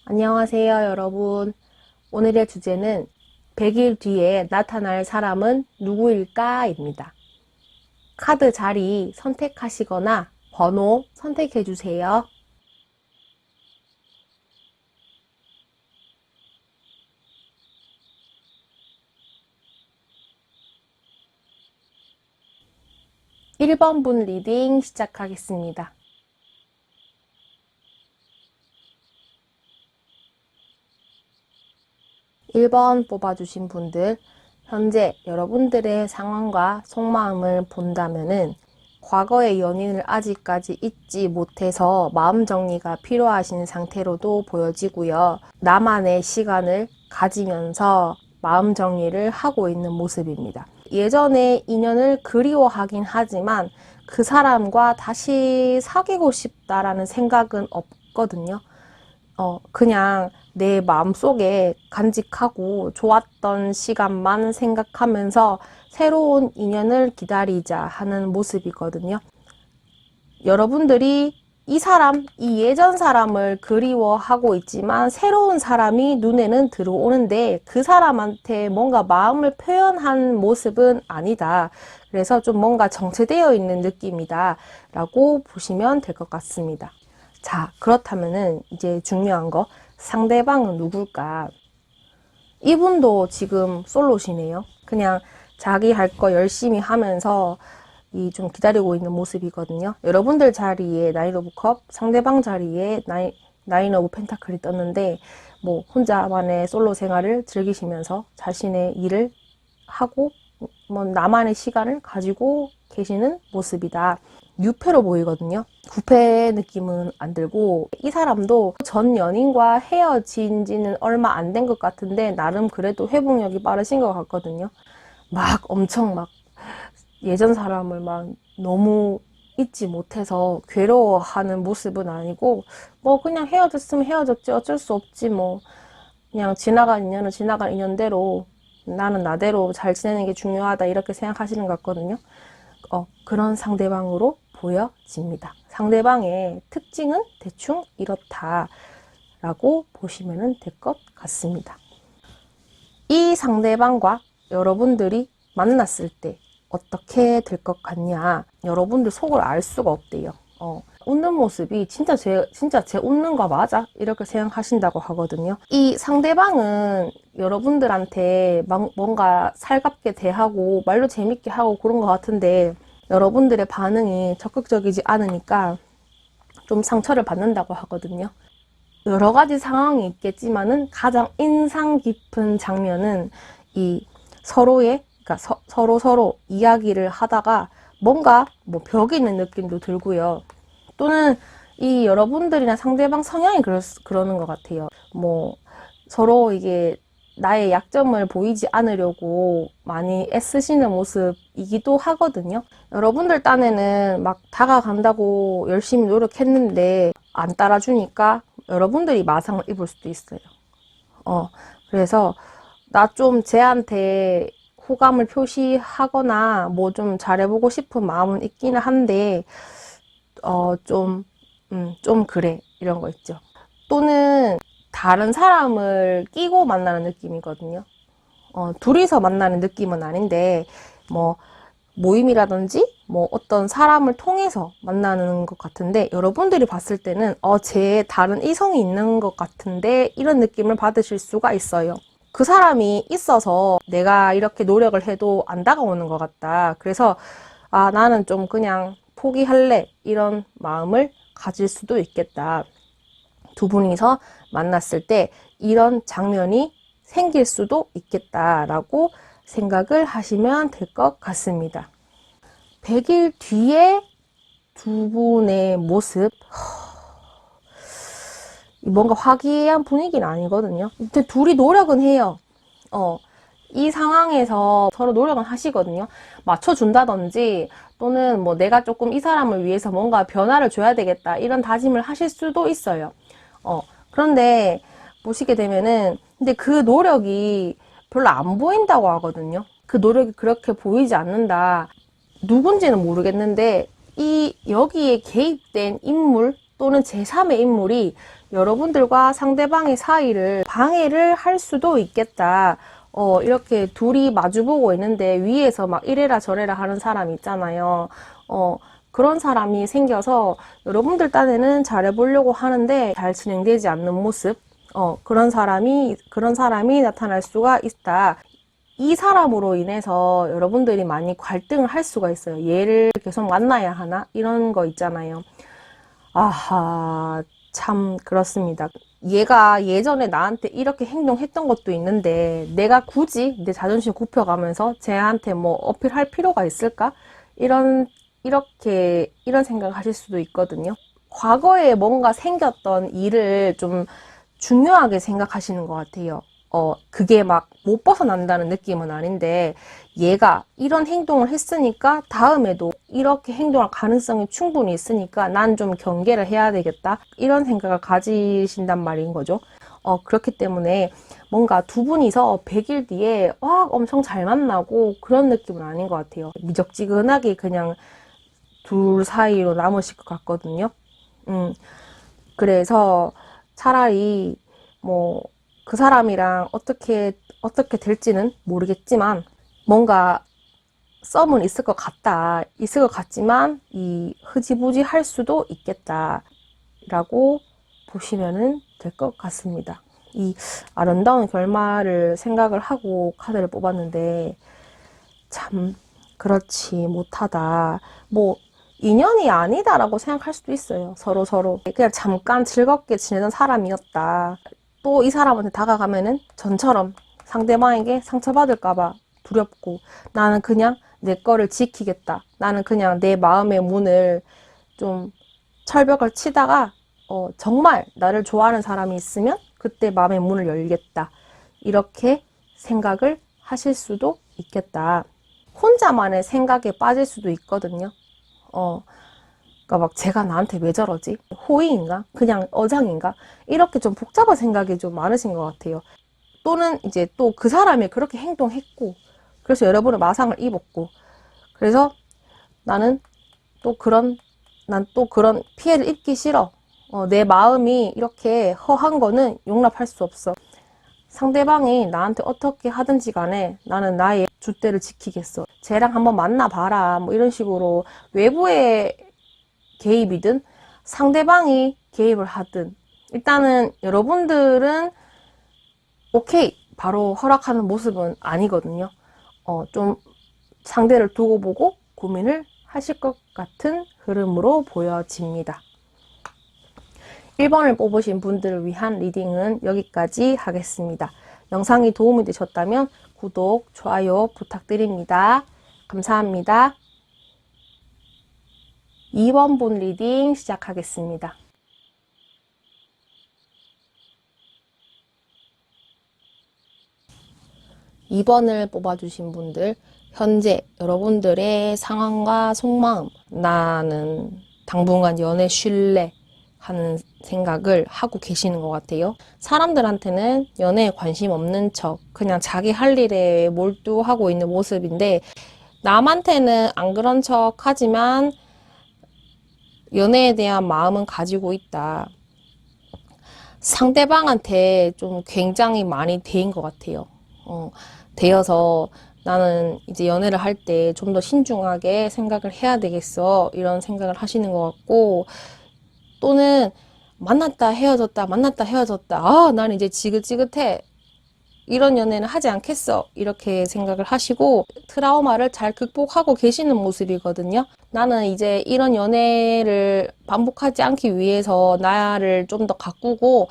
안녕하세요, 여러분. 오늘의 주제는 100일 뒤에 나타날 사람은 누구일까입니다. 카드 자리 선택하시거나 번호 선택해 주세요. (1번) 분 리딩 시작하겠습니다. 1번 뽑아주신 분들, 현재 여러분들의 상황과 속마음을 본다면은 과거의 연인을 아직까지 잊지 못해서 마음 정리가 필요하신 상태로도 보여지고요. 나만의 시간을 가지면서 마음 정리를 하고 있는 모습입니다. 예전의 인연을 그리워하긴 하지만 그 사람과 다시 사귀고 싶다라는 생각은 없거든요. 그냥 내 마음속에 간직하고 좋았던 시간만 생각하면서 새로운 인연을 기다리자 하는 모습이거든요. 여러분들이 이 예전 사람을 그리워하고 있지만 새로운 사람이 눈에는 들어오는데 그 사람한테 뭔가 마음을 표현한 모습은 아니다. 그래서 좀 뭔가 정체되어 있는 느낌이다 라고 보시면 될 것 같습니다. 자, 그렇다면은 이제 중요한 거, 상대방은 누굴까? 이분도 지금 솔로시네요. 그냥 자기 할 거 열심히 하면서 좀 기다리고 있는 모습이거든요. 여러분들 자리에 나인 오브 컵, 상대방 자리에 나인 오브 펜타클이 떴는데, 뭐 혼자만의 솔로 생활을 즐기시면서 자신의 일을 하고 뭐 나만의 시간을 가지고 계시는 모습이다. 6패로 보이거든요. 9패 느낌은 안 들고, 이 사람도 전 연인과 헤어진 지는 얼마 안 된 것 같은데 나름 그래도 회복력이 빠르신 것 같거든요. 막 엄청 막 예전 사람을 막 너무 잊지 못해서 괴로워하는 모습은 아니고, 뭐 그냥 헤어졌으면 헤어졌지 어쩔 수 없지, 뭐 그냥 지나간 인연은 지나간 인연대로 나는 나대로 잘 지내는 게 중요하다 이렇게 생각하시는 것 같거든요. 그런 상대방으로 보여집니다. 상대방의 특징은 대충 이렇다라고 보시면 될 것 같습니다. 이 상대방과 여러분들이 만났을 때 어떻게 될 것 같냐? 여러분들 속을 알 수가 없대요. 웃는 모습이 진짜 제 웃는 거 맞아? 이렇게 생각하신다고 하거든요. 이 상대방은 여러분들한테 뭔가 살갑게 대하고 말도 재밌게 하고 그런 것 같은데 여러분들의 반응이 적극적이지 않으니까 좀 상처를 받는다고 하거든요. 여러 가지 상황이 있겠지만은 가장 인상 깊은 장면은 이 그러니까 서로 이야기를 하다가 뭔가 뭐 벽이 있는 느낌도 들고요. 또는 이 여러분들이나 상대방 성향이 그러는 것 같아요. 뭐 서로 이게 나의 약점을 보이지 않으려고 많이 애쓰시는 모습이기도 하거든요. 여러분들 딴에는 막 다가간다고 열심히 노력했는데 안 따라주니까 여러분들이 마상을 입을 수도 있어요. 그래서 나 좀 쟤한테 호감을 표시하거나 뭐 좀 잘해보고 싶은 마음은 있기는 한데 좀 그래 이런 거 있죠. 또는 다른 사람을 끼고 만나는 느낌이거든요. 둘이서 만나는 느낌은 아닌데 뭐 모임이라든지 뭐 어떤 사람을 통해서 만나는 것 같은데 여러분들이 봤을 때는 쟤 다른 이성이 있는 것 같은데 이런 느낌을 받으실 수가 있어요. 그 사람이 있어서 내가 이렇게 노력을 해도 안 다가오는 것 같다. 그래서 나는 좀 그냥 포기할래 이런 마음을 가질 수도 있겠다. 두 분이서 만났을 때 이런 장면이 생길 수도 있겠다라고 생각을 하시면 될 것 같습니다. 100일 뒤에 두 분의 모습, 뭔가 화기애애한 분위기는 아니거든요. 근데 둘이 노력은 해요. 이 상황에서 서로 노력은 하시거든요. 맞춰준다든지 또는 뭐 내가 조금 이 사람을 위해서 뭔가 변화를 줘야 되겠다 이런 다짐을 하실 수도 있어요. 그런데 보시게 되면은 근데 그 노력이 별로 안 보인다고 하거든요. 그 노력이 그렇게 보이지 않는다. 누군지는 모르겠는데 여기에 개입된 인물 또는 제3의 인물이 여러분들과 상대방의 사이를 방해를 할 수도 있겠다. 이렇게 둘이 마주보고 있는데 위에서 막 이래라 저래라 하는 사람이 있잖아요. 그런 사람이 생겨서 여러분들 딴에는 잘해보려고 하는데 잘 진행되지 않는 모습, 그런 사람이 나타날 수가 있다. 이 사람으로 인해서 여러분들이 많이 갈등을 할 수가 있어요. 얘를 계속 만나야 하나? 이런 거 있잖아요. 아하, 참 그렇습니다. 얘가 예전에 나한테 이렇게 행동했던 것도 있는데 내가 굳이 내 자존심 굽혀가면서 쟤한테 뭐 어필할 필요가 있을까? 이런 생각을 하실 수도 있거든요. 과거에 뭔가 생겼던 일을 좀 중요하게 생각하시는 것 같아요. 그게 막 못 벗어난다는 느낌은 아닌데, 얘가 이런 행동을 했으니까 다음에도 이렇게 행동할 가능성이 충분히 있으니까 난 좀 경계를 해야 되겠다. 이런 생각을 가지신단 말인 거죠. 그렇기 때문에 뭔가 두 분이서 100일 뒤에 엄청 잘 만나고 그런 느낌은 아닌 것 같아요. 미적지근하게 그냥 둘 사이로 남으실 것 같거든요. 그래서 차라리 뭐 그 사람이랑 어떻게 될지는 모르겠지만 뭔가 썸은 있을 것 같다. 있을 것 같지만 이 흐지부지 할 수도 있겠다라고 보시면은 될 것 같습니다. 이 아름다운 결말을 생각을 하고 카드를 뽑았는데 참 그렇지 못하다. 뭐 인연이 아니다라고 생각할 수도 있어요. 서로 그냥 잠깐 즐겁게 지내던 사람이었다. 또 이 사람한테 다가가면은 전처럼 상대방에게 상처받을까봐 두렵고 나는 그냥 내 거를 지키겠다. 나는 그냥 내 마음의 문을 좀 철벽을 치다가 정말 나를 좋아하는 사람이 있으면 그때 마음의 문을 열겠다. 이렇게 생각을 하실 수도 있겠다. 혼자만의 생각에 빠질 수도 있거든요. 그러니까 막 제가 나한테 왜 저러지? 호의인가? 그냥 어장인가? 이렇게 좀 복잡한 생각이 좀 많으신 것 같아요. 또는 이제 또 그 사람이 그렇게 행동했고, 그래서 여러분은 마상을 입었고, 그래서 나는 난 또 그런 피해를 입기 싫어. 내 마음이 이렇게 허한 거는 용납할 수 없어. 상대방이 나한테 어떻게 하든지 간에 나는 나의 줏대를 지키겠어. 쟤랑 한번 만나봐라. 뭐 이런 식으로 외부의 개입이든 상대방이 개입을 하든 일단은 여러분들은 오케이 바로 허락하는 모습은 아니거든요. 좀 상대를 두고 보고 고민을 하실 것 같은 흐름으로 보여집니다. 1번을 뽑으신 분들을 위한 리딩은 여기까지 하겠습니다. 영상이 도움이 되셨다면 구독, 좋아요 부탁드립니다. 감사합니다. 2번 분 리딩 시작하겠습니다. 2번을 뽑아주신 분들, 현재 여러분들의 상황과 속마음, 나는 당분간 연애 쉴래 하는 생각을 하고 계시는 것 같아요. 사람들한테는 연애에 관심 없는 척, 그냥 자기 할 일에 몰두하고 있는 모습인데, 남한테는 안 그런 척 하지만 연애에 대한 마음은 가지고 있다. 상대방한테 좀 굉장히 많이 대인 것 같아요. 되어서 나는 이제 연애를 할 때 좀 더 신중하게 생각을 해야 되겠어. 이런 생각을 하시는 것 같고, 또는 만났다 헤어졌다, 만났다 헤어졌다. 난 이제 지긋지긋해. 이런 연애는 하지 않겠어. 이렇게 생각을 하시고 트라우마를 잘 극복하고 계시는 모습이거든요. 나는 이제 이런 연애를 반복하지 않기 위해서 나를 좀 더 가꾸고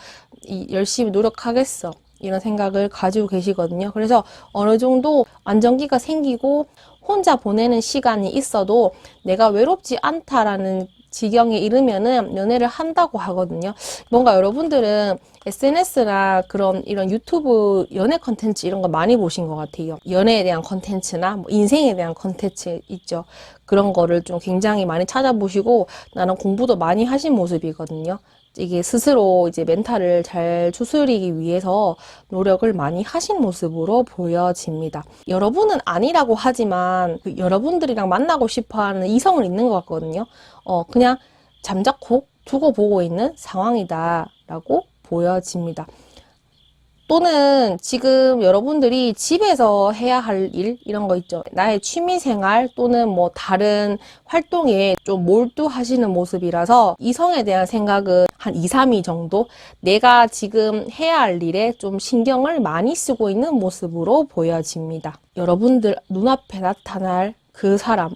열심히 노력하겠어. 이런 생각을 가지고 계시거든요. 그래서 어느 정도 안정기가 생기고 혼자 보내는 시간이 있어도 내가 외롭지 않다라는 지경에 이르면은 연애를 한다고 하거든요. 뭔가 여러분들은 SNS나 이런 유튜브 연애 컨텐츠 이런 거 많이 보신 것 같아요. 연애에 대한 컨텐츠나 뭐 인생에 대한 컨텐츠 있죠. 그런 거를 좀 굉장히 많이 찾아보시고 나는 공부도 많이 하신 모습이거든요. 이게 스스로 이제 멘탈을 잘 추스리기 위해서 노력을 많이 하신 모습으로 보여집니다. 여러분은 아니라고 하지만 여러분들이랑 만나고 싶어 하는 이성은 있는 것 같거든요. 그냥 잠자코 두고 보고 있는 상황이다. 라고 보여집니다. 또는 지금 여러분들이 집에서 해야 할 일, 이런 거 있죠. 나의 취미생활 또는 뭐 다른 활동에 좀 몰두하시는 모습이라서 이성에 대한 생각은 한 2, 3위 정도 내가 지금 해야 할 일에 좀 신경을 많이 쓰고 있는 모습으로 보여집니다. 여러분들 눈앞에 나타날 그 사람,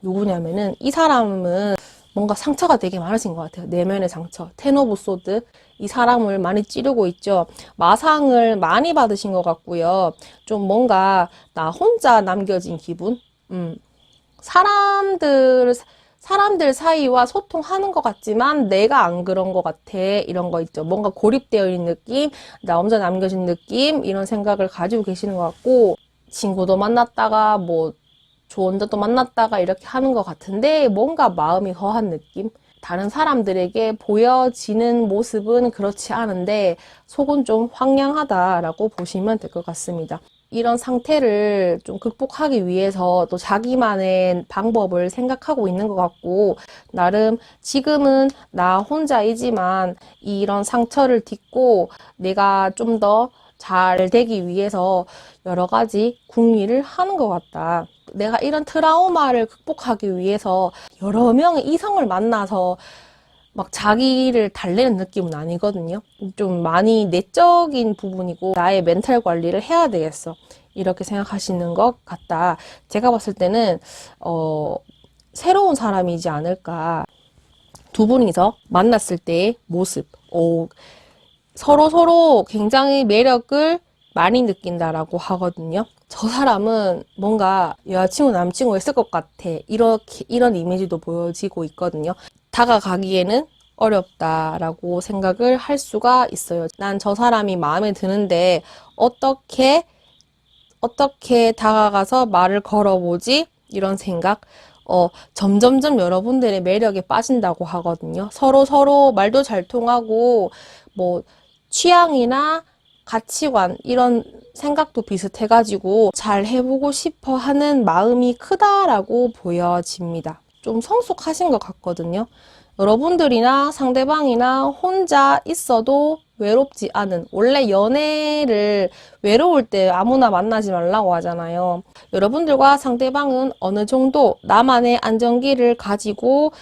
누구냐면은 이 사람은 뭔가 상처가 되게 많으신 것 같아요. 내면의 상처. 텐 오브 소드. 이 사람을 많이 찌르고 있죠. 마상을 많이 받으신 것 같고요. 좀 뭔가 나 혼자 남겨진 기분? 사람들 사이와 소통하는 것 같지만 내가 안 그런 것 같아. 이런 거 있죠. 뭔가 고립되어 있는 느낌, 나 혼자 남겨진 느낌, 이런 생각을 가지고 계시는 것 같고, 친구도 만났다가 뭐 좋은데도 만났다가 이렇게 하는 것 같은데 뭔가 마음이 허한 느낌? 다른 사람들에게 보여지는 모습은 그렇지 않은데 속은 좀 황량하다라고 보시면 될 것 같습니다. 이런 상태를 좀 극복하기 위해서 또 자기만의 방법을 생각하고 있는 것 같고, 나름 지금은 나 혼자이지만 이런 상처를 딛고 내가 좀 더 잘 되기 위해서 여러 가지 궁리를 하는 것 같다. 내가 이런 트라우마를 극복하기 위해서 여러 명의 이성을 만나서 막 자기를 달래는 느낌은 아니거든요. 좀 많이 내적인 부분이고 나의 멘탈 관리를 해야 되겠어. 이렇게 생각하시는 것 같다. 제가 봤을 때는 새로운 사람이지 않을까. 두 분이서 만났을 때의 모습, 서로 굉장히 매력을 많이 느낀다라고 하거든요. 저 사람은 뭔가 여자친구, 남친구 있을 것 같아. 이런 이미지도 보여지고 있거든요. 다가가기에는 어렵다라고 생각을 할 수가 있어요. 난 저 사람이 마음에 드는데 어떻게 다가가서 말을 걸어보지? 이런 생각. 점점점 여러분들의 매력에 빠진다고 하거든요. 서로 말도 잘 통하고, 뭐, 취향이나 가치관, 이런 생각도 비슷해가지고 잘 해보고 싶어 하는 마음이 크다라고 보여집니다. 좀 성숙하신 것 같거든요. 여러분들이나 상대방이나 혼자 있어도 외롭지 않은, 원래 연애를 외로울 때 아무나 만나지 말라고 하잖아요. 여러분들과 상대방은 어느 정도 나만의 안정기를 가지고,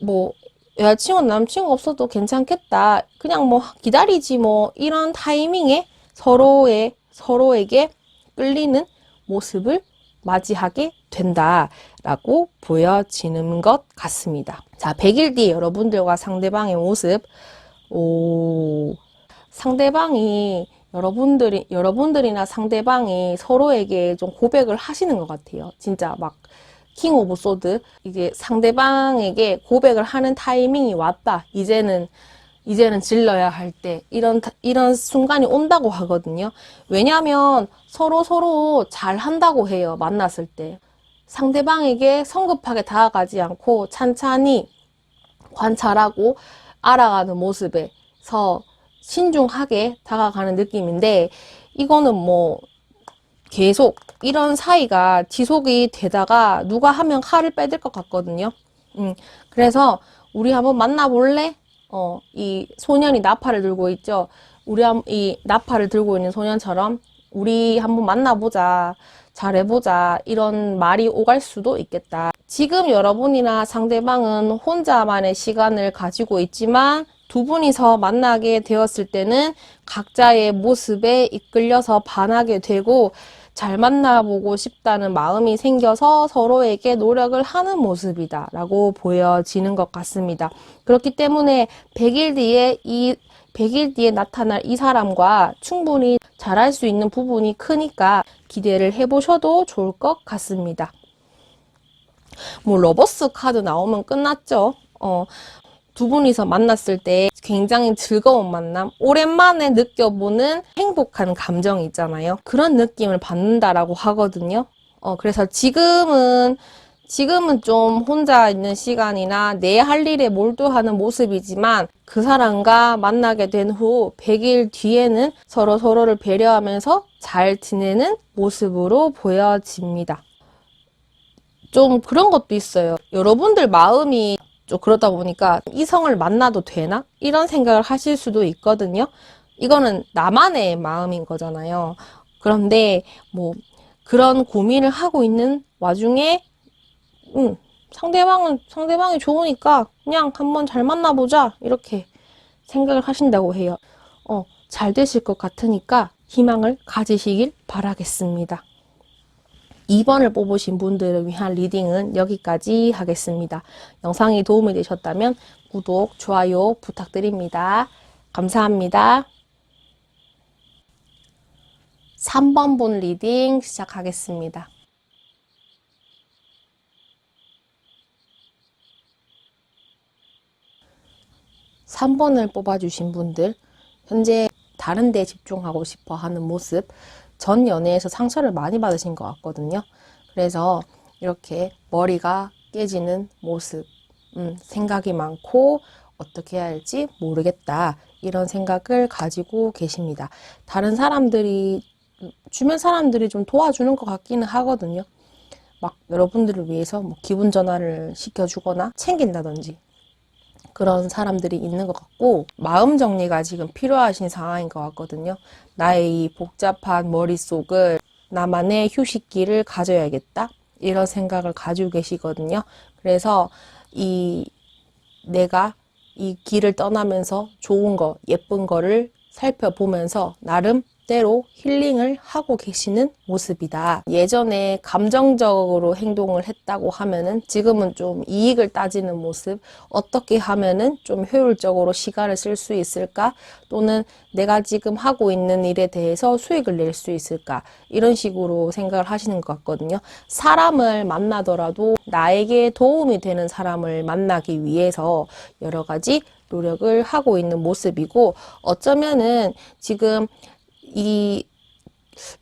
뭐, 여자친구, 남친구 없어도 괜찮겠다. 그냥 뭐 기다리지 뭐, 이런 타이밍에 서로에게 끌리는 모습을 맞이하게 된다라고 보여지는 것 같습니다. 자, 100일 뒤에 여러분들과 상대방의 모습. 상대방이 여러분들이나 상대방이 서로에게 좀 고백을 하시는 것 같아요. 진짜 막 킹 오브 소드, 이게 상대방에게 고백을 하는 타이밍이 왔다. 이제는 질러야 할 때, 이런 순간이 온다고 하거든요. 왜냐하면 서로 잘 한다고 해요. 만났을 때. 상대방에게 성급하게 다가가지 않고 찬찬히 관찰하고 알아가는 모습에서 신중하게 다가가는 느낌인데, 이거는 뭐 계속 이런 사이가 지속이 되다가 누가 하면 칼을 빼들 것 같거든요. 그래서 우리 한번 만나볼래? 이 소년이 나팔을 들고 있죠. 이 나팔을 들고 있는 소년처럼 우리 한번 만나보자. 잘해보자. 이런 말이 오갈 수도 있겠다. 지금 여러분이나 상대방은 혼자만의 시간을 가지고 있지만 두 분이서 만나게 되었을 때는 각자의 모습에 이끌려서 반하게 되고 잘 만나보고 싶다는 마음이 생겨서 서로에게 노력을 하는 모습이다 라고 보여지는 것 같습니다. 그렇기 때문에 100일 뒤에 나타날 이 사람과 충분히 잘할 수 있는 부분이 크니까 기대를 해보셔도 좋을 것 같습니다. 뭐 러버스 카드 나오면 끝났죠. 두 분이서 만났을 때 굉장히 즐거운 만남, 오랜만에 느껴보는 행복한 감정이 있잖아요. 그런 느낌을 받는다라고 하거든요. 그래서 지금은 좀 혼자 있는 시간이나 내 할 일에 몰두하는 모습이지만 그 사람과 만나게 된 후 100일 뒤에는 서로를 배려하면서 잘 지내는 모습으로 보여집니다. 좀 그런 것도 있어요. 여러분들 마음이 좀 그러다 보니까 이성을 만나도 되나? 이런 생각을 하실 수도 있거든요. 이거는 나만의 마음인 거잖아요. 그런데 뭐 그런 고민을 하고 있는 와중에 상대방이 좋으니까 그냥 한번 잘 만나보자 이렇게 생각을 하신다고 해요. 잘 되실 것 같으니까 희망을 가지시길 바라겠습니다. 2번을 뽑으신 분들을 위한 리딩은 여기까지 하겠습니다. 영상이 도움이 되셨다면 구독, 좋아요 부탁드립니다. 감사합니다. 3번 분 리딩 시작하겠습니다. 3번을 뽑아주신 분들, 현재 다른 데 집중하고 싶어 하는 모습, 전 연애에서 상처를 많이 받으신 것 같거든요. 그래서 이렇게 머리가 깨지는 모습, 생각이 많고 어떻게 해야 할지 모르겠다. 이런 생각을 가지고 계십니다. 다른 사람들이, 주변 사람들이 좀 도와주는 것 같기는 하거든요. 막 여러분들을 위해서 뭐 기분 전환을 시켜주거나 챙긴다든지 그런 사람들이 있는 것 같고, 마음 정리가 지금 필요하신 상황인 것 같거든요. 나의 이 복잡한 머릿속을 나만의 휴식기를 가져야겠다, 이런 생각을 가지고 계시거든요. 그래서 내가 이 길을 떠나면서 좋은 거, 예쁜 거를 살펴보면서 나름대로 힐링을 하고 계시는 모습이다. 예전에 감정적으로 행동을 했다고 하면은 지금은 좀 이익을 따지는 모습, 어떻게 하면은 좀 효율적으로 시간을 쓸 수 있을까? 또는 내가 지금 하고 있는 일에 대해서 수익을 낼 수 있을까? 이런 식으로 생각을 하시는 것 같거든요. 사람을 만나더라도 나에게 도움이 되는 사람을 만나기 위해서 여러 가지 노력을 하고 있는 모습이고, 어쩌면은 지금 이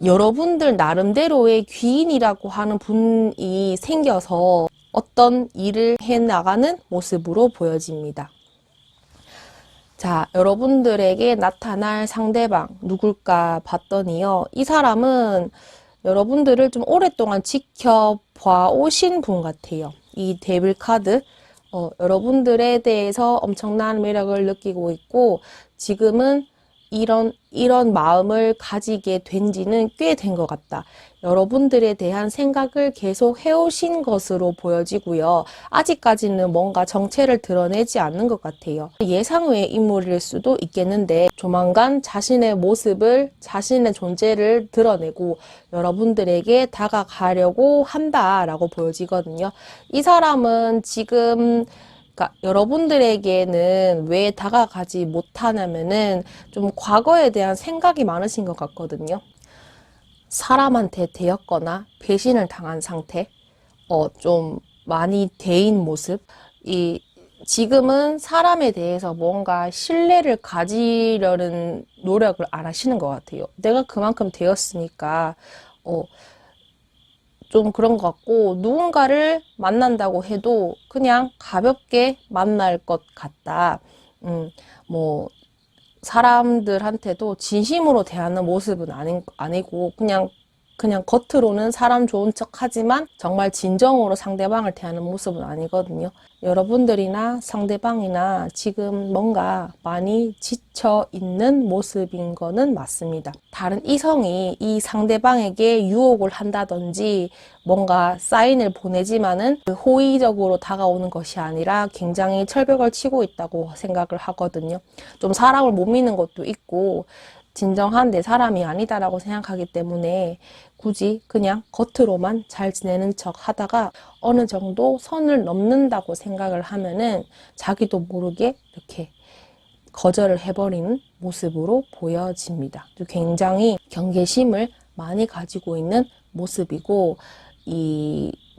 여러분들 나름대로의 귀인이라고 하는 분이 생겨서 어떤 일을 해 나가는 모습으로 보여집니다. 자, 여러분들에게 나타날 상대방 누굴까 봤더니요, 이 사람은 여러분들을 좀 오랫동안 지켜봐 오신 분 같아요. 이 데빌 카드, 여러분들에 대해서 엄청난 매력을 느끼고 있고, 지금은 이런 마음을 가지게 된 지는 꽤 된 것 같다. 여러분들에 대한 생각을 계속 해오신 것으로 보여지고요. 아직까지는 뭔가 정체를 드러내지 않는 것 같아요. 예상 외의 인물일 수도 있겠는데, 조만간 자신의 모습을, 자신의 존재를 드러내고 여러분들에게 다가가려고 한다라고 보여지거든요. 이 사람은 지금 그러니까 여러분들에게는 왜 다가가지 못하냐면은 좀 과거에 대한 생각이 많으신 것 같거든요. 사람한테 대였거나 배신을 당한 상태, 좀 많이 데인 모습, 지금은 사람에 대해서 뭔가 신뢰를 가지려는 노력을 안 하시는 것 같아요. 내가 그만큼 되었으니까, 좀 그런 것 같고, 누군가를 만난다고 해도 그냥 가볍게 만날 것 같다. 뭐, 사람들한테도 진심으로 대하는 모습은 아니고, 그냥 겉으로는 사람 좋은 척 하지만 정말 진정으로 상대방을 대하는 모습은 아니거든요. 여러분들이나 상대방이나 지금 뭔가 많이 지쳐 있는 모습인 거는 맞습니다. 다른 이성이 이 상대방에게 유혹을 한다든지 뭔가 사인을 보내지만은 호의적으로 다가오는 것이 아니라 굉장히 철벽을 치고 있다고 생각을 하거든요. 좀 사람을 못 믿는 것도 있고 진정한 내 사람이 아니다라고 생각하기 때문에 굳이 그냥 겉으로만 잘 지내는 척 하다가 어느 정도 선을 넘는다고 생각을 하면은 자기도 모르게 이렇게 거절을 해버리는 모습으로 보여집니다. 굉장히 경계심을 많이 가지고 있는 모습이고,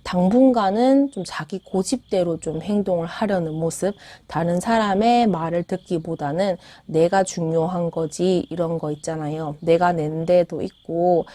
당분간은 좀 자기 고집대로 좀 행동을 하려는 모습, 다른 사람의 말을 듣기보다는 내가 중요한 거지, 이런 거 있잖아요. 내가 낸 데도 있고,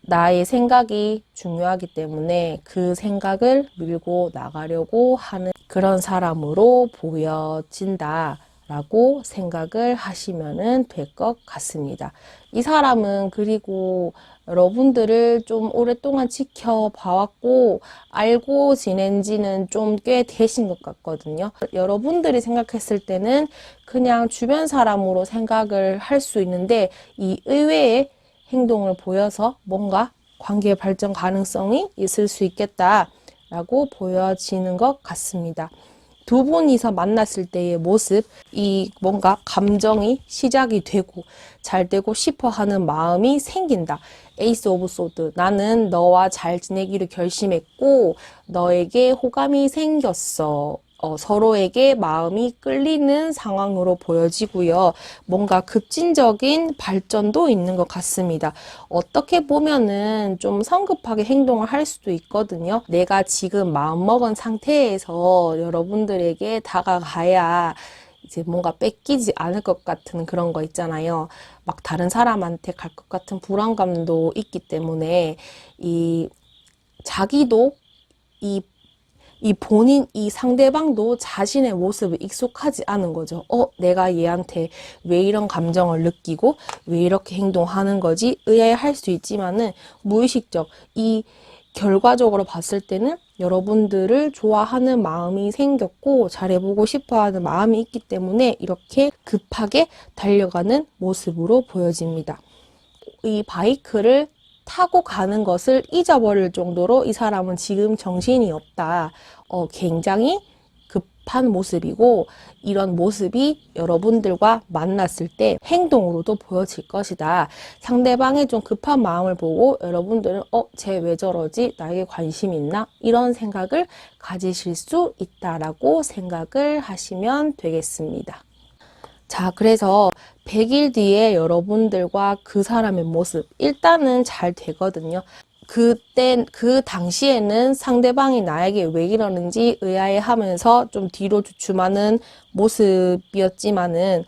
나의 생각이 중요하기 때문에 그 생각을 밀고 나가려고 하는 그런 사람으로 보여진다 라고 생각을 하시면 될 것 같습니다. 이 사람은 그리고 여러분들을 좀 오랫동안 지켜봐왔고 알고 지낸 지는 좀 꽤 되신 것 같거든요. 여러분들이 생각했을 때는 그냥 주변 사람으로 생각을 할 수 있는데 이 의외의 행동을 보여서 뭔가 관계 발전 가능성이 있을 수 있겠다라고 보여지는 것 같습니다. 두 분이서 만났을 때의 모습, 이 뭔가 감정이 시작이 되고 잘 되고 싶어 하는 마음이 생긴다. 에이스 오브 소드. 나는 너와 잘 지내기로 결심했고 너에게 호감이 생겼어. 서로에게 마음이 끌리는 상황으로 보여지고요. 뭔가 급진적인 발전도 있는 것 같습니다. 어떻게 보면은 좀 성급하게 행동을 할 수도 있거든요. 내가 지금 마음먹은 상태에서 여러분들에게 다가가야 이제 뭔가 뺏기지 않을 것 같은 그런 거 있잖아요. 막 다른 사람한테 갈 것 같은 불안감도 있기 때문에 자기도 이 상대방도 자신의 모습에 익숙하지 않은 거죠. 내가 얘한테 왜 이런 감정을 느끼고 왜 이렇게 행동하는 거지? 의아해할 수 있지만은 무의식적, 결과적으로 봤을 때는 여러분들을 좋아하는 마음이 생겼고 잘해보고 싶어 하는 마음이 있기 때문에 이렇게 급하게 달려가는 모습으로 보여집니다. 이 바이크를 타고 가는 것을 잊어버릴 정도로 이 사람은 지금 정신이 없다. 굉장히 급한 모습이고 이런 모습이 여러분들과 만났을 때 행동으로도 보여질 것이다. 상대방의 좀 급한 마음을 보고 여러분들은 쟤 왜 저러지? 나에게 관심 있나? 이런 생각을 가지실 수 있다라고 생각을 하시면 되겠습니다. 자, 그래서 100일 뒤에 여러분들과 그 사람의 모습, 일단은 잘 되거든요. 그 당시에는 상대방이 나에게 왜 이러는지 의아해 하면서 좀 뒤로 주춤하는 모습이었지만은,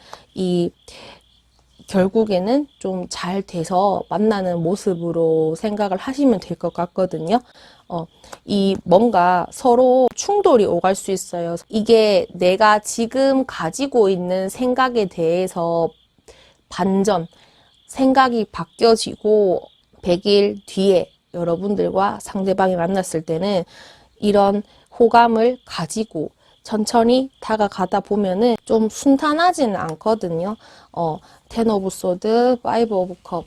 결국에는 좀 잘 돼서 만나는 모습으로 생각을 하시면 될 것 같거든요. 뭔가 서로 충돌이 오갈 수 있어요. 이게 내가 지금 가지고 있는 생각에 대해서 생각이 바뀌어지고 100일 뒤에 여러분들과 상대방이 만났을 때는 이런 호감을 가지고 천천히 다가가다 보면은 좀 순탄하지는 않거든요. 텐 오브 소드, 파이브 오브 컵.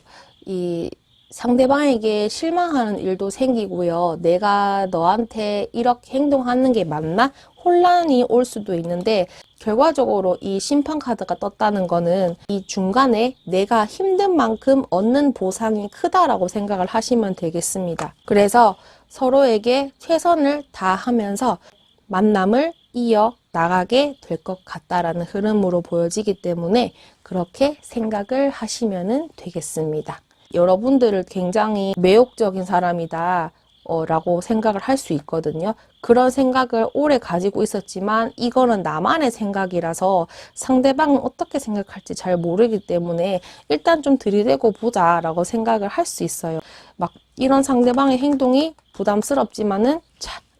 상대방에게 실망하는 일도 생기고요. 내가 너한테 이렇게 행동하는 게 맞나? 혼란이 올 수도 있는데 결과적으로 이 심판 카드가 떴다는 거는 이 중간에 내가 힘든 만큼 얻는 보상이 크다라고 생각을 하시면 되겠습니다. 그래서 서로에게 최선을 다하면서 만남을 이어 나가게 될 것 같다라는 흐름으로 보여지기 때문에 그렇게 생각을 하시면 되겠습니다. 여러분들을 굉장히 매혹적인 사람이다 라고 생각을 할 수 있거든요. 그런 생각을 오래 가지고 있었지만 이거는 나만의 생각이라서 상대방은 어떻게 생각할지 잘 모르기 때문에 일단 좀 들이대고 보자 라고 생각을 할 수 있어요. 막 이런 상대방의 행동이 부담스럽지만은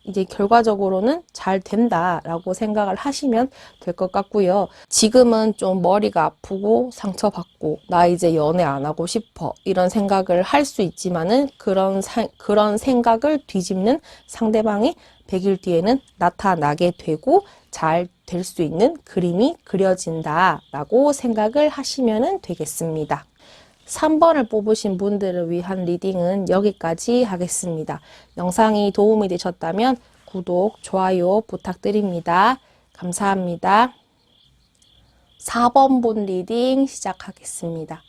이제 결과적으로는 잘 된다라고 생각을 하시면 될 것 같고요. 지금은 좀 머리가 아프고 상처받고 나 이제 연애 안 하고 싶어 이런 생각을 할 수 있지만은 그런 생각을 뒤집는 상대방이 100일 뒤에는 나타나게 되고 잘 될 수 있는 그림이 그려진다라고 생각을 하시면 되겠습니다. 3번을 뽑으신 분들을 위한 리딩은 여기까지 하겠습니다. 영상이 도움이 되셨다면 구독, 좋아요 부탁드립니다. 감사합니다. 4번 분 리딩 시작하겠습니다.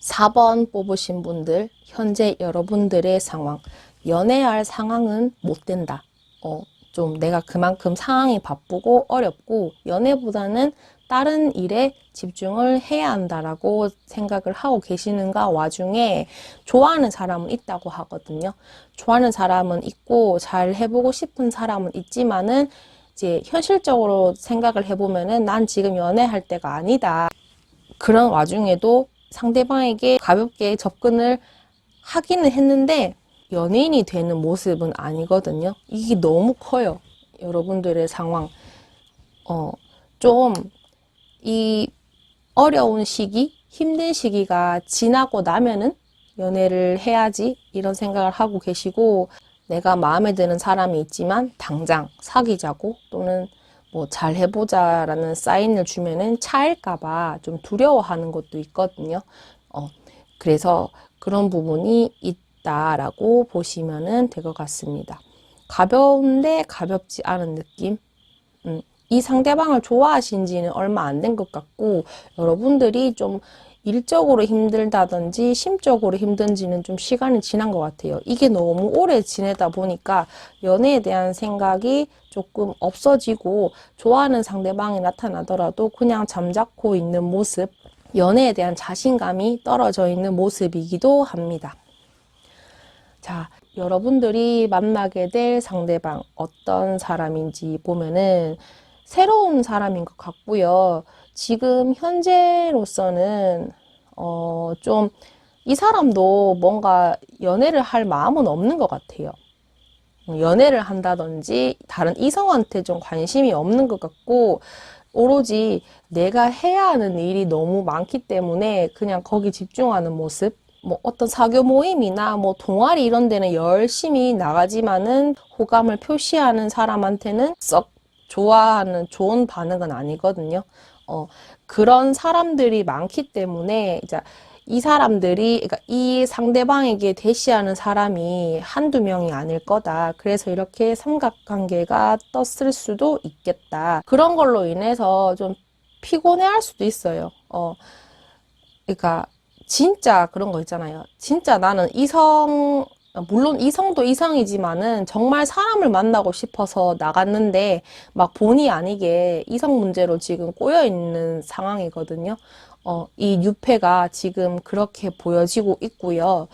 (4번) 뽑으신 분들, 현재 여러분들의 상황, 연애할 상황은 못 된다. 좀 내가 그만큼 상황이 바쁘고 어렵고 연애보다는 다른 일에 집중을 해야 한다라고 생각을 하고 계시는가 와중에 좋아하는 사람은 있다고 하거든요. 좋아하는 사람은 있고 잘 해보고 싶은 사람은 있지만은 이제 현실적으로 생각을 해보면은 난 지금 연애할 때가 아니다. 그런 와중에도 상대방에게 가볍게 접근을 하기는 했는데 연예인이 되는 모습은 아니거든요. 이게 너무 커요. 여러분들의 상황. 좀 이 어려운 시기, 힘든 시기가 지나고 나면은 연애를 해야지 이런 생각을 하고 계시고, 내가 마음에 드는 사람이 있지만 당장 사귀자고 또는 뭐 잘 해보자라는 사인을 주면은 차일까봐 좀 두려워하는 것도 있거든요. 그래서 그런 부분이 있다라고 보시면은 될 것 같습니다. 가벼운데 가볍지 않은 느낌? 이 상대방을 좋아하신 지는 얼마 안 된 것 같고, 여러분들이 좀 일적으로 힘들다든지 심적으로 힘든지는 좀 시간이 지난 것 같아요. 이게 너무 오래 지내다 보니까 연애에 대한 생각이 조금 없어지고, 좋아하는 상대방이 나타나더라도 그냥 잠자코 있는 모습, 연애에 대한 자신감이 떨어져 있는 모습이기도 합니다. 자, 여러분들이 만나게 될 상대방 어떤 사람인지 보면은 새로운 사람인 것 같고요. 지금 현재로서는 좀 이 사람도 뭔가 연애를 할 마음은 없는 것 같아요. 연애를 한다든지 다른 이성한테 좀 관심이 없는 것 같고, 오로지 내가 해야 하는 일이 너무 많기 때문에 그냥 거기 집중하는 모습, 뭐 어떤 사교 모임이나 뭐 동아리 이런 데는 열심히 나가지만은 호감을 표시하는 사람한테는 썩 좋아하는 좋은 반응은 아니거든요. 그런 사람들이 많기 때문에 이제 이 사람들이, 그러니까 이 상대방에게 대시하는 사람이 한두 명이 아닐 거다. 그래서 이렇게 삼각관계가 떴을 수도 있겠다. 그런 걸로 인해서 좀 피곤해 할 수도 있어요. 그러니까 진짜 그런 거 있잖아요. 진짜 나는 물론 이성도 이성이지만은 정말 사람을 만나고 싶어서 나갔는데 막 본의 아니게 이성 문제로 지금 꼬여 있는 상황이거든요. 이 뉴페가 지금 그렇게 보여지고 있고요.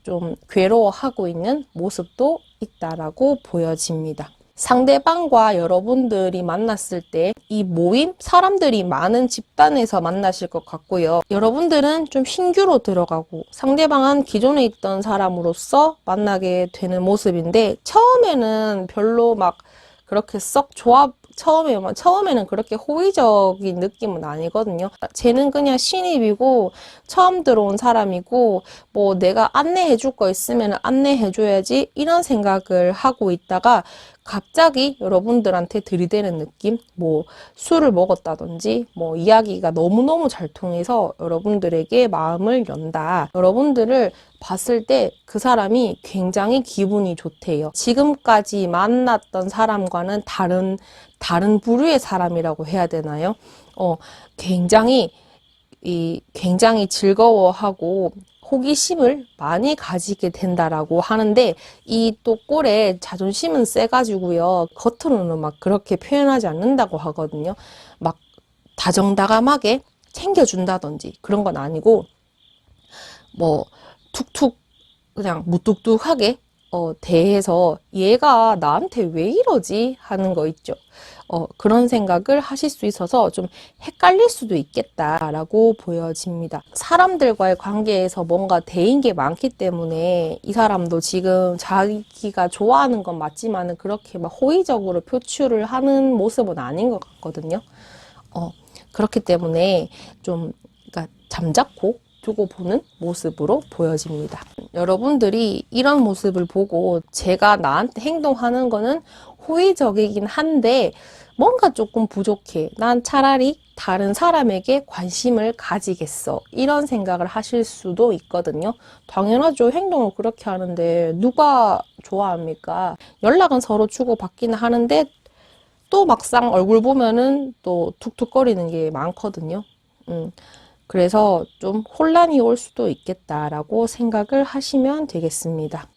좀 괴로워하고 있는 모습도 있다라고 보여집니다. 상대방과 여러분들이 만났을 때 이 모임, 사람들이 많은 집단에서 만나실 것 같고요. 여러분들은 좀 신규로 들어가고 상대방은 기존에 있던 사람으로서 만나게 되는 모습인데, 처음에는 별로 막 그렇게 썩 처음에는 그렇게 호의적인 느낌은 아니거든요. 쟤는 그냥 신입이고 처음 들어온 사람이고 뭐 내가 안내해 줄 거 있으면 안내해 줘야지 이런 생각을 하고 있다가 갑자기 여러분들한테 들이대는 느낌? 뭐 술을 먹었다든지 뭐 이야기가 너무너무 잘 통해서 여러분들에게 마음을 연다. 여러분들을 봤을 때 그 사람이 굉장히 기분이 좋대요. 지금까지 만났던 사람과는 다른 부류의 사람이라고 해야 되나요? 굉장히 굉장히 즐거워하고 호기심을 많이 가지게 된다라고 하는데, 이 또 꼴에 자존심은 세가지고요. 겉으로는 막 그렇게 표현하지 않는다고 하거든요. 막 다정다감하게 챙겨준다든지 그런 건 아니고, 뭐 툭툭 그냥 무뚝뚝하게 대해서 얘가 나한테 왜 이러지? 하는 거 있죠. 그런 생각을 하실 수 있어서 좀 헷갈릴 수도 있겠다라고 보여집니다. 사람들과의 관계에서 뭔가 대인 게 많기 때문에 이 사람도 지금 자기가 좋아하는 건 맞지만은 그렇게 막 호의적으로 표출을 하는 모습은 아닌 것 같거든요. 그렇기 때문에 좀, 그러니까 잠자코 두고 보는 모습으로 보여집니다. 여러분들이 이런 모습을 보고 제가 나한테 행동하는 거는 호의적이긴 한데 뭔가 조금 부족해. 난 차라리 다른 사람에게 관심을 가지겠어. 이런 생각을 하실 수도 있거든요. 당연하죠. 행동을 그렇게 하는데 누가 좋아합니까? 연락은 서로 주고받기는 하는데 또 막상 얼굴 보면은 또 툭툭거리는 게 많거든요. 그래서 좀 혼란이 올 수도 있겠다라고 생각을 하시면 되겠습니다.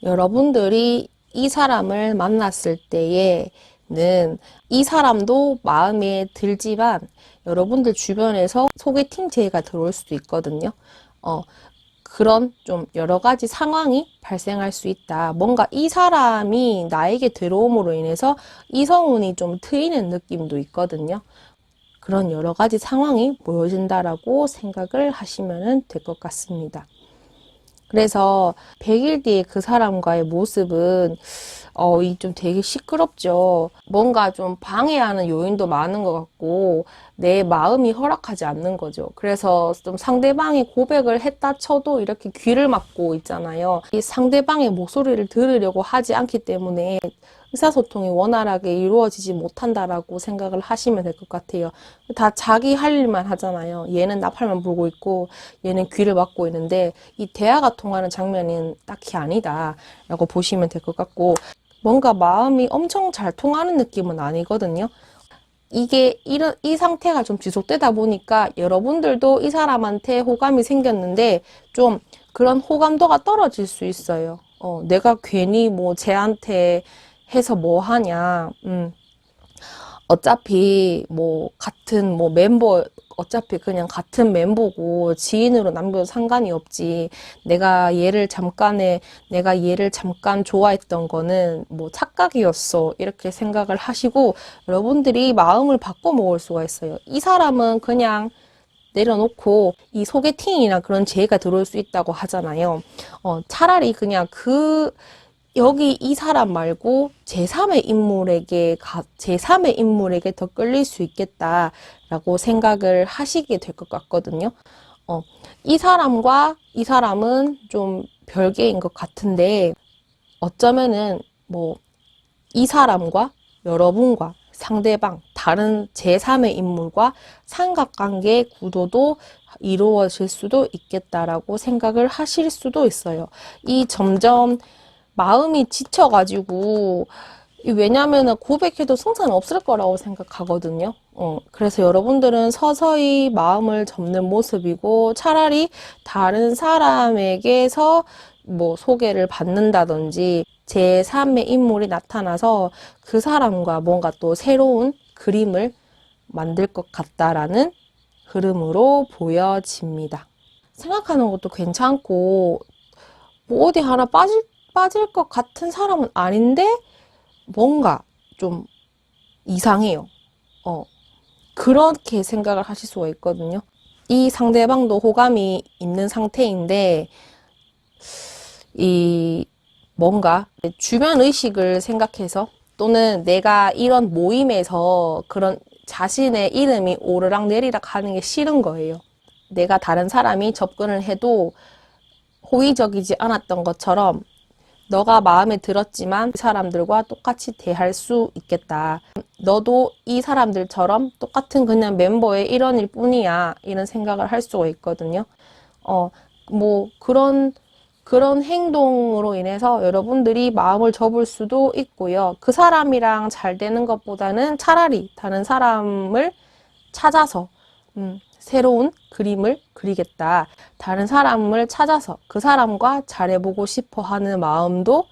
여러분들이 이 사람을 만났을 때에는 이 사람도 마음에 들지만 여러분들 주변에서 소개팅 제의가 들어올 수도 있거든요. 그런 좀 여러 가지 상황이 발생할 수 있다. 뭔가 이 사람이 나에게 들어옴으로 인해서 이성운이 좀 트이는 느낌도 있거든요. 그런 여러 가지 상황이 보여진다라고 생각을 하시면 될 것 같습니다. 그래서 100일 뒤에 그 사람과의 모습은 이 좀 되게 시끄럽죠. 뭔가 좀 방해하는 요인도 많은 것 같고 내 마음이 허락하지 않는 거죠. 그래서 좀 상대방이 고백을 했다 쳐도 이렇게 귀를 막고 있잖아요. 이 상대방의 목소리를 들으려고 하지 않기 때문에 의사소통이 원활하게 이루어지지 못한다라고 생각을 하시면 될 것 같아요. 다 자기 할 일만 하잖아요. 얘는 나팔만 불고 있고 얘는 귀를 막고 있는데 이 대화가 통하는 장면은 딱히 아니다라고 보시면 될 것 같고 뭔가 마음이 엄청 잘 통하는 느낌은 아니거든요. 이 상태가 좀 지속되다 보니까 여러분들도 이 사람한테 호감이 생겼는데 좀 그런 호감도가 떨어질 수 있어요. 내가 괜히 뭐 쟤한테 해서 뭐 하냐. 어차피 뭐 같은 뭐 멤버 어차피 그냥 같은 멤버고 지인으로 남겨도 상관이 없지. 내가 얘를 잠깐 좋아했던 거는 뭐 착각이었어. 이렇게 생각을 하시고 여러분들이 마음을 바꿔 먹을 수가 있어요. 이 사람은 그냥 내려놓고 이 소개팅이나 그런 재해가 들어올 수 있다고 하잖아요. 차라리 그냥 여기 이 사람 말고 제3의 인물에게 더 끌릴 수 있겠다라고 생각을 하시게 될 것 같거든요. 이 사람과 이 사람은 좀 별개인 것 같은데, 어쩌면은 뭐, 이 사람과 여러분과 상대방, 다른 제3의 인물과 삼각관계 구도도 이루어질 수도 있겠다라고 생각을 하실 수도 있어요. 이 점점 마음이 지쳐가지고, 왜냐면은 고백해도 승산 없을 거라고 생각하거든요. 그래서 여러분들은 서서히 마음을 접는 모습이고, 차라리 다른 사람에게서 뭐 소개를 받는다든지, 제3의 인물이 나타나서 그 사람과 뭔가 또 새로운 그림을 만들 것 같다라는 흐름으로 보여집니다. 생각하는 것도 괜찮고, 뭐 어디 하나 빠질 것 같은 사람은 아닌데, 뭔가 좀 이상해요. 그렇게 생각을 하실 수가 있거든요. 이 상대방도 호감이 있는 상태인데, 이 뭔가 주변 의식을 생각해서 또는 내가 이런 모임에서 그런 자신의 이름이 오르락 내리락 하는 게 싫은 거예요. 내가 다른 사람이 접근을 해도 호의적이지 않았던 것처럼 너가 마음에 들었지만 이 사람들과 똑같이 대할 수 있겠다. 너도 이 사람들처럼 똑같은 그냥 멤버의 일원일 뿐이야. 이런 생각을 할 수가 있거든요. 뭐 그런 행동으로 인해서 여러분들이 마음을 접을 수도 있고요. 그 사람이랑 잘 되는 것보다는 차라리 다른 사람을 찾아서 새로운 그림을 그리겠다. 다른 사람을 찾아서 그 사람과 잘해보고 싶어 하는 마음도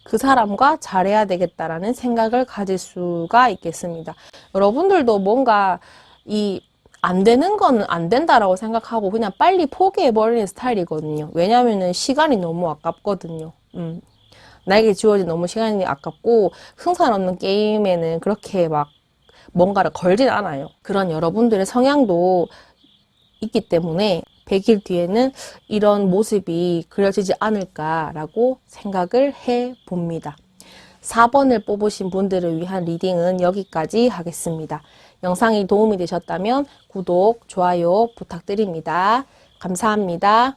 그 사람과 잘해야 되겠다라는 생각을 가질 수가 있겠습니다. 여러분들도 뭔가 안 되는 거는 안 된다라고 생각하고 그냥 빨리 포기해버리는 스타일이거든요. 왜냐면은 시간이 너무 아깝거든요. 나에게 주어진 너무 시간이 아깝고 승산 없는 게임에는 그렇게 막 뭔가를 걸진 않아요. 그런 여러분들의 성향도 있기 때문에 100일 뒤에는 이런 모습이 그려지지 않을까라고 생각을 해 봅니다. 4번을 뽑으신 분들을 위한 리딩은 여기까지 하겠습니다. 영상이 도움이 되셨다면 구독, 좋아요 부탁드립니다. 감사합니다.